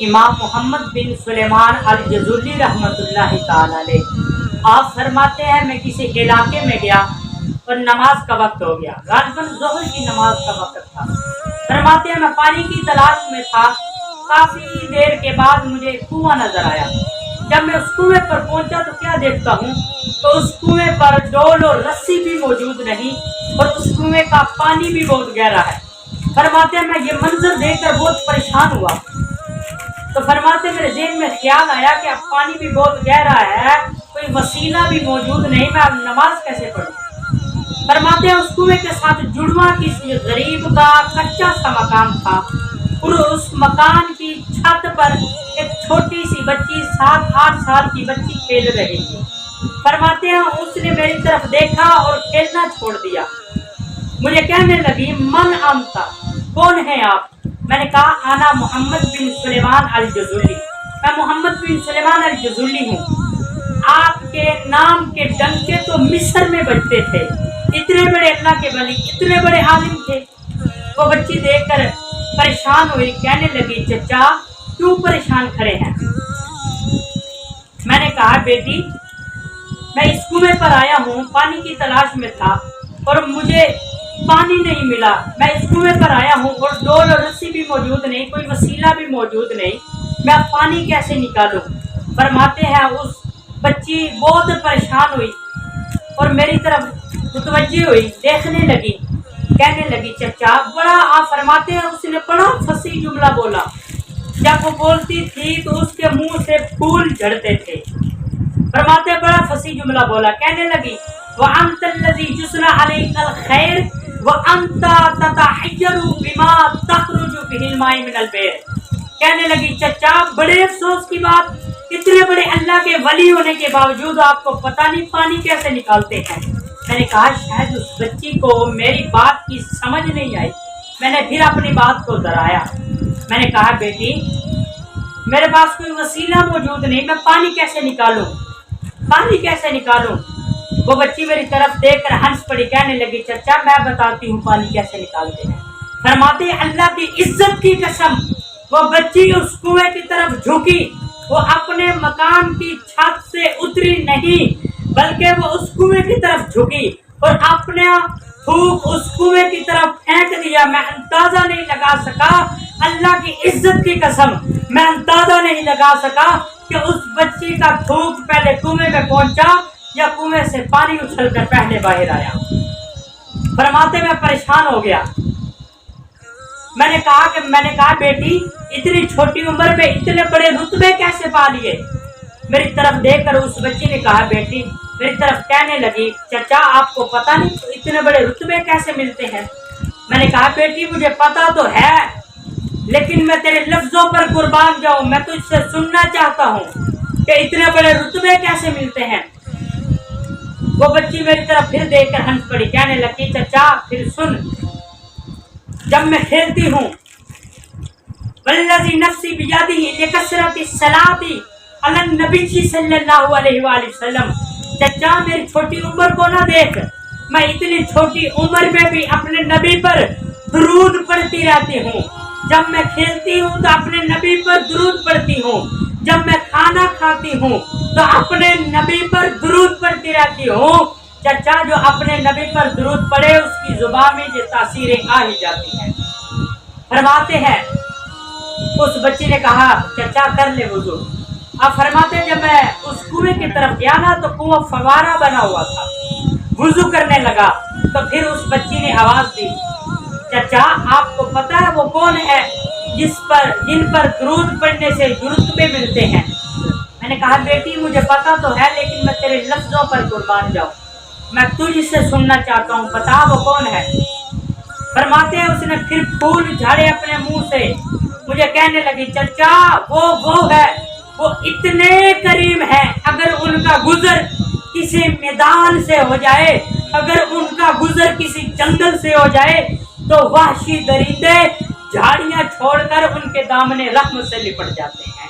امام محمد بن سلیمان الجزولی رحمۃ اللہ تعالی علیہ، آپ فرماتے ہیں میں کسی علاقے میں گیا اور نماز کا وقت ہو گیا، غالباً ظہر کی نماز کا وقت تھا۔ فرماتے ہیں میں پانی کی تلاش میں تھا، کافی دیر کے بعد مجھے کنواں نظر آیا۔ جب میں اس کنویں پر پہنچا تو کیا دیکھتا ہوں تو اس کنویں پر ڈول اور رسی بھی موجود نہیں اور اس کنویں کا پانی بھی بہت گہرا ہے۔ فرماتے ہیں میں یہ منظر دیکھ کر بہت پریشان ہوا، تو فرماتے ہیں میرے ذہن میں خیال آیا کہ اب پانی بھی بہت گہرا ہے، کوئی وسیلہ بھی موجود نہیں، میں اب نماز کیسے پڑھوں؟ فرماتے ہیں اس کنویں کے ساتھ جڑواں کسی غریب کا کچا سا مکان تھا اور اس مکان کی چھت پر ایک چھوٹی سی بچی 7-8 سال کی بچی کھیل رہی تھی۔ فرماتے ہیں اس نے میری طرف دیکھا اور کھیلنا چھوڑ دیا، مجھے کہنے لگی من انتا، کون ہے آپ؟ میں نے کہا انا محمد بن سلیمان الجزولی، میں محمد بن سلیمان الجزولی ہوں۔ آپ کے نام کے ڈنکے تو مصر میں بجتے تھے، اتنے بڑے اللہ کے ولی، اتنے بڑے عالم تھے۔ وہ بچی دیکھ کر پریشان ہوئی، کہنے لگی چچا کیوں پریشان کھڑے ہیں؟ میں نے کہا بیٹی میں اس کنویں پر آیا ہوں، پانی کی تلاش میں تھا اور مجھے پانی نہیں ملا، میں اس کنویں پر آیا ہوں اور ڈول اور رسی بھی موجود نہیں، کوئی وسیلہ بھی موجود نہیں، میں اب پانی کیسے نکالوں؟ فرماتے ہیں اس بچی بہت پریشان ہوئی اور میری طرف متوجہ ہوئی، دیکھنے لگی، کہنے لگی چچا بڑا، آپ فرماتے ہیں اس نے بڑا فصیح جملہ بولا، جب وہ بولتی تھی تو اس کے منہ سے پھول جھڑتے تھے۔ فرماتے بڑا فصیح جملہ بولا، کہنے لگی وَأَنْتَ الَّذِي يُسْنَى عَلَيْكَ الْخَيْرُ وَأَنْتَ تَتَحَيَّرُ بِمَا تَخْرُجُ بِهِ الْمَاءُ مِنَ الْبِئْرِ۔ کہنے لگی چچا بڑے افسوس کی بات، اتنے بڑے اللہ کے ولی ہونے کے باوجود آپ کو پتہ نہیں پانی کیسے نکالتے ہیں۔ میں نے کہا شاید اس بچی کو میری بات کی سمجھ نہیں آئی، میں نے پھر اپنی بات کو دہرایا، میں نے کہا بیٹی میرے پاس کوئی وسیلہ موجود نہیں، میں پانی کیسے نکالوں، پانی کیسے نکالوں؟ وہ بچی میری طرف دیکھ کر ہنس پڑی، کہنے لگی چچا میں بتاتی ہوں پانی کیسے نکالتے ہیں۔ فرماتے اللہ کی عزت کی قسم وہ بچی اس کنویں کی طرف جھکی، وہ اپنے مکان کی چھت سے اتری نہیں بلکہ وہ اس کنویں کی طرف جھکی اور اپنے تھوک اس کنویں کی طرف پھینک دیا۔ میں اندازہ نہیں لگا سکا، اللہ کی عزت کی قسم میں اندازہ نہیں لگا سکا کہ اس بچی کا تھوک پہلے کنویں میں پہنچا یا کنویں سے پانی اچھل کر پہلے باہر آیا۔ فرماتے میں پریشان ہو گیا، میں نے کہا بیٹی اتنی چھوٹی عمر میں اتنے بڑے رتبے کیسے پا لیے؟ میری طرف دیکھ کر اس بچی نے کہا بیٹی میری طرف کہنے لگی چچا آپ کو پتہ نہیں اتنے بڑے رتبے کیسے ملتے ہیں؟ میں نے کہا بیٹی مجھے پتا تو ہے لیکن میں تیرے لفظوں پر قربان جاؤں، میں تجھ سے سننا چاہتا ہوں کہ اتنے بڑے رتبے کیسے ملتے ہیں۔ وہ بچی میری طرف پھر دیکھ کر ہنس پڑی، کہنے لگی چچا پھر سن، جب میں کھیلتی ہوں والذی نفسی بیدہ لکثرت الصلاۃ علی النبی صلی اللہ علیہ وآلہ وسلم، چچا میری چھوٹی عمر کو نہ دیکھ، میں اتنی چھوٹی عمر میں بھی اپنے نبی پر درود پڑھتی رہتی ہوں، جب میں کھیلتی ہوں تو اپنے نبی پر درود پڑھتی ہوں، جب میں کھانا کھاتی ہوں تو اپنے نبی پر درود پڑھتی رہتی ہوں۔ چچا جو اپنے نبی پر درود پڑھے اس کی زبان میں یہ تاثیریں آ ہی جاتی ہیں۔ فرماتے ہیں اس بچی نے کہا چچا کر لے وضو۔ اب فرماتے ہیں جب میں اس کنویں کی طرف گیا نا تو کنواں فوارہ بنا ہوا تھا، وضو کرنے لگا تو پھر اس بچی نے آواز دی چچا آپ کو پتا ہے وہ کون ہے جن پر درود پڑھنے سے رتبے ملتے ہیں؟ میں نے کہا بیٹی مجھے پتا تو ہے لیکن میں تیرے لفظوں پر قربان جاؤں، میں تجھ سے سننا چاہتا ہوں، بتا وہ کون ہے؟ فرماتے ہیں اس نے پھر پھول جھاڑے اپنے منہ سے، مجھے کہنے لگی چچا وہ ہے، وہ اتنے کریم ہے، اگر ان کا گزر کسی میدان سے ہو جائے، اگر ان کا گزر کسی جنگل سے ہو جائے تو وحشی درندے جھاڑیاں چھوڑ کر ان کے دامن رحمت سے لپٹ جاتے ہیں۔